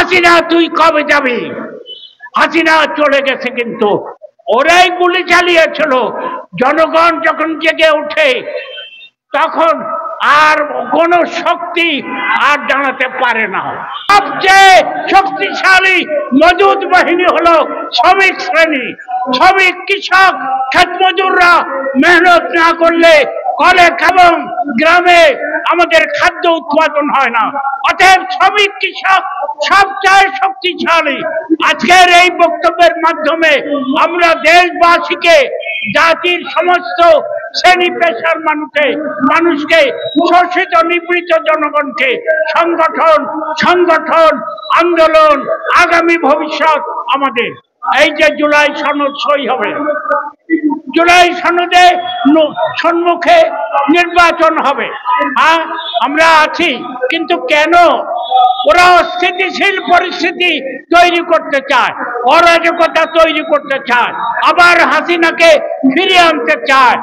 হাসিনা তুই কবে যাবি? হাসিনা চলে গেছে, কিন্তু ওরাই গুলি চালিয়েছিল। জনগণ যখন জেগে ওঠে তখন আর কোনো শক্তি আর জানাতে পারে না। সবচেয়ে শক্তিশালী মজুদ বাহিনী হলো শ্রমিক শ্রেণী। শ্রমিক, কৃষক, ক্ষেত মজুররা মেহনত না করলে কলে এবং গ্রামে আমাদের খাদ্য উৎপাদন হয় না। অতএব শ্রমিক, কৃষক সবচেয়ে শক্তিশালী। আজকের এই বক্তব্যের মাধ্যমে আমরা দেশবাসীকে, জাতির সমস্ত শ্রেণী পেশার মানুষকে, শোষিত নিপীড়িত জনগণকে সংগঠন আন্দোলন, আগামী ভবিষ্যৎ আমাদের। এই যে জুলাই সনদ সই হবে, জুলাই সনদে সম্মুখে নির্বাচন হবে। আমরা আছি, কিন্তু কেন ওরা অস্থিতিশীল পরিস্থিতি তৈরি করতে চায়, অরাজকতা তৈরি করতে চায়, আবার হাসিনাকে ফিরিয়ে আনতে চায়,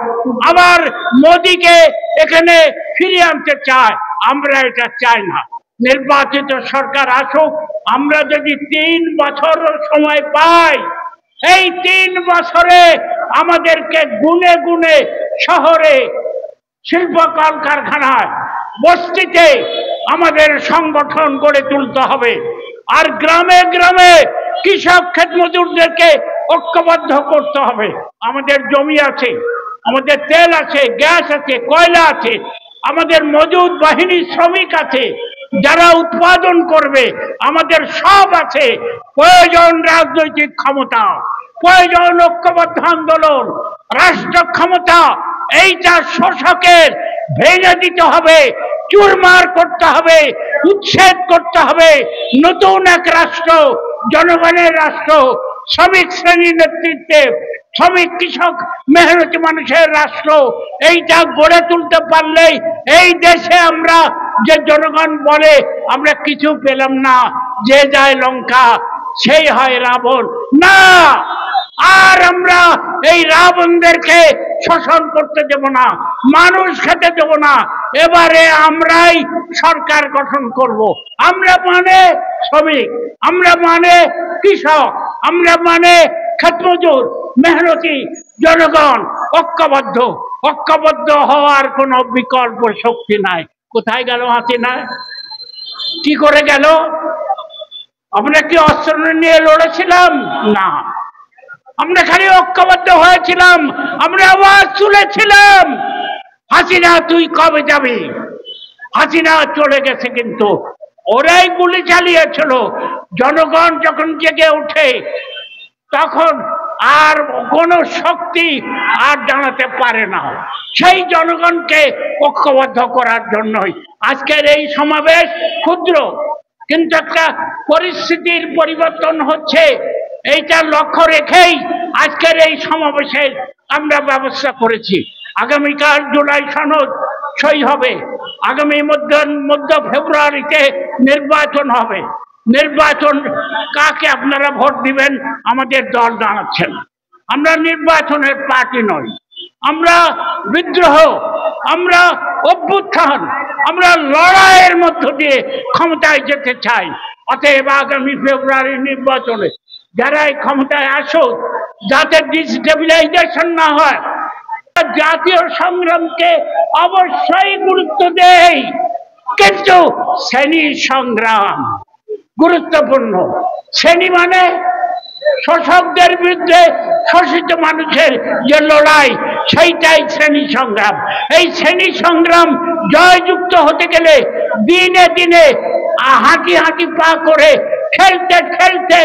আবার মোদিকে এখানে ফিরিয়ে আনতে চায়। আমরা এটা চাই না। নির্বাচিত সরকার আসুক। আমরা যদি 3 বছর সময় পাই, এই 3 বছরে আমাদেরকে গুনে গুনে শহরে, শিল্প কলকারখানায়, বস্তিতে আমাদের সংগঠন গড়ে তুলতে হবে। আর গ্রামে গ্রামে কৃষক, ক্ষেত মজুরদেরকে ঐক্যবদ্ধ করতে হবে। আমাদের জমি আছে, আমাদের তেল আছে, গ্যাস আছে, কয়লা আছে, আমাদের মজুদ বাহিনী শ্রমিক আছে যারা উৎপাদন করবে, আমাদের সব আছে। প্রয়োজন রাজনৈতিক ক্ষমতা, প্রয়োজন ঐক্যবদ্ধ আন্দোলন, রাষ্ট্র ক্ষমতা। এইটা শোষকের ভেঙে দিতে হবে, চুরমার করতে হবে, উচ্ছেদ করতে হবে। নতুন এক রাষ্ট্র, জনগণের রাষ্ট্র, শ্রমিক শ্রেণীর নেতৃত্বে, শ্রমিক, কৃষক, মেহনতি মানুষের রাষ্ট্র, এইটা গড়ে তুলতে পারলেই এই দেশে আমরা, যে জনগণ বলে আমরা কিছু পেলাম না, যে যায় লঙ্কা সেই হয় রাবণ, না, আর আমরা এই রাবণদেরকে শোষণ করতে দেব না, মানুষ খেতে দেব না। এবারে আমরাই সরকার গঠন করব। আমরা মানে শ্রমিক, আমরা মানে কৃষক, আমরা মানে ক্ষেত মজুর, মেহনতি জনগণ ঐক্যবদ্ধ হওয়ার কোনো বিকল্প শক্তি নাই। কোথায় গেল হাসিনা? কি করে গেল? আমরা কি অস্ত্র নিয়ে লড়েছিলাম? না, আমরা খালি ঐক্যবদ্ধ হয়েছিলাম, আমরা আওয়াজ তুলেছিলাম, হাসিনা তুই কবে যাবি? হাসিনা চলে গেছে, কিন্তু ওরাই গুলি চালিয়েছিল। জনগণ যখন জেগে ওঠে তখন আর কোনো শক্তি আর জানাতে পারে না। সেই জনগণকে ঐক্যবদ্ধ করার জন্যই আজকের এই সমাবেশ। ক্ষুদ্র, কিন্তু একটা পরিস্থিতির পরিবর্তন হচ্ছে, এইটা লক্ষ্য রেখেই আজকের এই সমাবেশের আমরা ব্যবস্থা করেছি। আগামীকাল জুলাই সনদ সই হবে, আগামী মধ্য ফেব্রুয়ারিতে নির্বাচন হবে। নির্বাচন কাকে আপনারা ভোট দিবেন আমাদের দল জানাচ্ছেন। আমরা নির্বাচনের পার্টি নই, আমরা বিদ্রোহ, আমরা অভ্যুত্থান, আমরা লড়াইয়ের মধ্য দিয়ে ক্ষমতায় যেতে চাই। অতএব আগামী ফেব্রুয়ারি নির্বাচনে যারাই ক্ষমতায় আসুক, যাতে ডিস্টেবিলাইজেশন না হয়। জাতীয় সংগ্রামকে অবশ্যই গুরুত্ব দেই, কিন্তু শ্রেণী সংগ্রাম গুরুত্বপূর্ণ। শ্রেণী মানে শোষকদের বিরুদ্ধে শোষিত মানুষের যে লড়াই, সেইটাই শ্রেণী সংগ্রাম। এই শ্রেণী সংগ্রাম জয়যুক্ত হতে গেলে দিনে দিনে হাঁটি হাঁটি পা করে, খেলতে খেলতে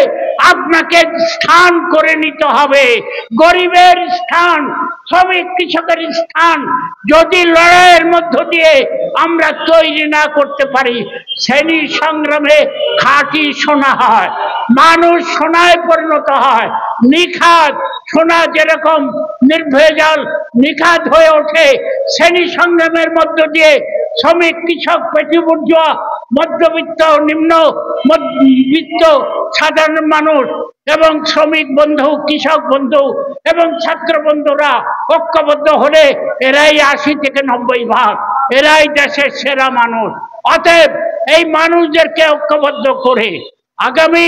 আপনাকে স্থান করে নিতে হবে। গরিবের স্থান, শ্রমিক, কৃষকের স্থান যদি লড়াইয়ের মধ্য দিয়ে আমরা তৈরি না করতে পারি, শ্রেণী সংগ্রামে খাঁটি সোনা হয়, মানুষ সোনায় পরিণত হয়। নিখাত সোনা যেরকম নির্ভেজাল নিখাত হয়ে ওঠে, শ্রেণী সংগ্রামের মধ্য দিয়ে শ্রমিক, কৃষক, পেটিবুর্জোয়া, মধ্যবিত্ত, নিম্ন মধ্যবিত্ত, সাধারণ মানুষ এবং শ্রমিক বন্ধু, কৃষক বন্ধু এবং ছাত্র বন্ধুরা ঐক্যবদ্ধ হলে এরাই 80 থেকে 90%, এরাই দেশের সেরা মানুষ। অতএব এই মানুষদেরকে ঐক্যবদ্ধ করে আগামী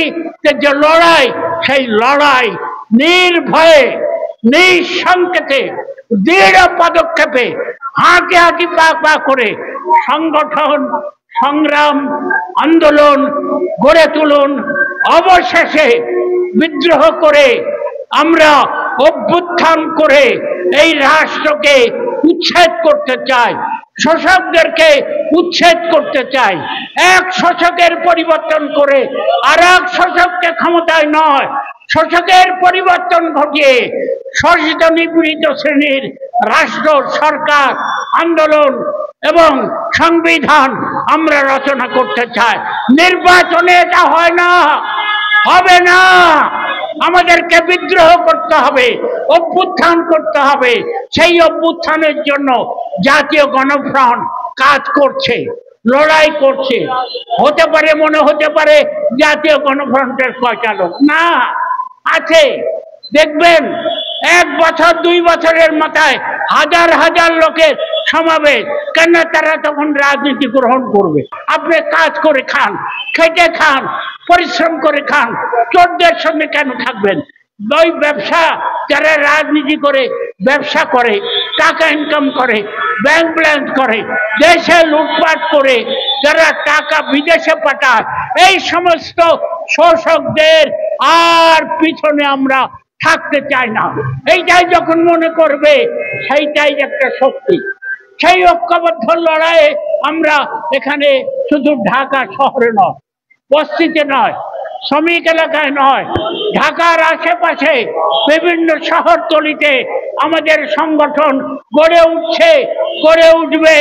যে লড়াই, সেই লড়াই নির্ভয়ে, নিঃসংকেতে, দৃঢ় পদক্ষেপে হাঁটি হাঁটি পা পা করে সংগঠন, সংগ্রাম, আন্দোলন গড়ে তুলুন। অবশেষে বিদ্রোহ করে আমরা অভ্যুত্থান করে এই রাষ্ট্রকে উচ্ছেদ করতে চাই, শোষকদেরকে উচ্ছেদ করতে চাই। এক শোষকের পরিবর্তন করে আর এক শোষককে ক্ষমতায় নয়, শোষকের পরিবর্তন ঘটিয়ে শোষিত নিপীড়িত শ্রেণীর রাষ্ট্র, সরকার, আন্দোলন এবং সংবিধান আমরা রচনা করতে চাই। নির্বাচনে এটা হয় না, হবে না। আমাদেরকে বিদ্রোহ করতে হবে, অভ্যুত্থান করতে হবে। সেই অভ্যুত্থানের জন্য জাতীয় গণফ্রন্ট কাজ করছে, লড়াই করছে। হতে পারে, মনে হতে পারে জাতীয় গণফ্রন্টের কয়টা লোক, না, আছে। দেখবেন 1 বছর 2 বছরের মাথায় হাজার হাজার লোকের সমাবেশ। কেন? তারা তখন রাজনীতি গ্রহণ করবে। আপনি কাজ করে খান, খেটে খান, পরিশ্রম করে খান, চোরদের সঙ্গে কেন থাকবেন? ওই ব্যবসা, যারা রাজনীতি করে, ব্যবসা করে, টাকা ইনকাম করে, ব্যাংক ব্যালেন্স করে, দেশে লুটপাট করে যারা টাকা বিদেশে পাঠায়, এই সমস্ত শোষকদের আর পিছনে আমরা থাকতে চাই না। এইটাই যখন মনে করবে, সেইটাই একটা শক্তি। সেই ঐক্যবদ্ধ লড়াইয়ে আমরা এখানে শুধু ঢাকা শহরে নয়, বস্তিতে নয়, শ্রমিক এলাকায় নয়, ঢাকার আশেপাশে বিভিন্ন শহরতলিতে আমাদের সংগঠন গড়ে উঠছে, গড়ে উঠবে।